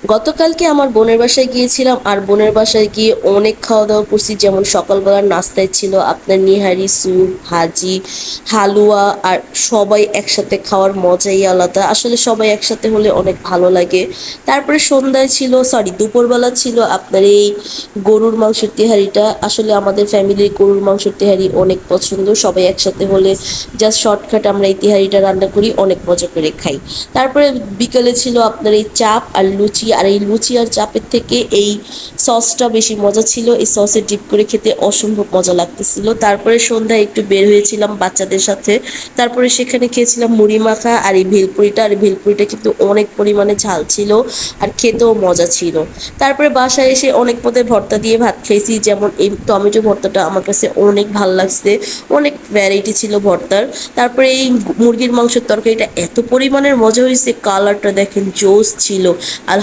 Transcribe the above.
গতকালকে আমার বোনের বাসায় গিয়েছিলাম, আর বোনের বাসায় গিয়ে অনেক খাওয়া দাওয়া করছি। যেমন সকালবেলার নাস্তায় ছিল আপনার নিহারি, স্যুপ, ভাজি, হালুয়া। আর সবাই একসাথে খাওয়ার মজাই আলাদা, আসলে সবাই একসাথে হলে অনেক ভালো লাগে। তারপরে সন্ধ্যায় ছিল, সরি দুপুরবেলা ছিল আপনার এই গরুর মাংসের তেহারিটা। আসলে আমাদের ফ্যামিলির গরুর মাংসের তেহারি অনেক পছন্দ, সবাই একসাথে হলে জাস্ট শর্টকাট আমরা এই তেহারিটা রান্না করি, অনেক মজা করে খাই। তারপরে বিকেলে ছিল আপনার এই চাপ আর লুচি, আর এই লুচি আর চাপের থেকে এই সসটা বেশি মজা ছিল, এই সসে ডিপ করে খেতে অসম্ভব মজা লাগতেছিল। তারপরে সন্ধ্যায় একটু বের হয়েছিলাম বাচ্চাদের সাথে, তারপরে সেখানে খেয়েছিলাম মুড়ি মাখা আর এই ভেলপুরিটা। আর এই ভেলপুরিটা কিন্তু অনেক পরিমাণে ঝাল ছিল আর খেতেও মজা ছিল। তারপরে বাসায় এসে অনেক পদের ভর্তা দিয়ে ভাত খেয়েছি, যেমন এই টমেটো ভর্তাটা আমার কাছে অনেক ভালো লাগছে, অনেক ভ্যারাইটি ছিল ভর্তার। তারপরে এই মুরগির মাংসের তরকারিটা এত পরিমাণের মজা হয়েছে, কালারটা দেখেন জোস ছিল। আর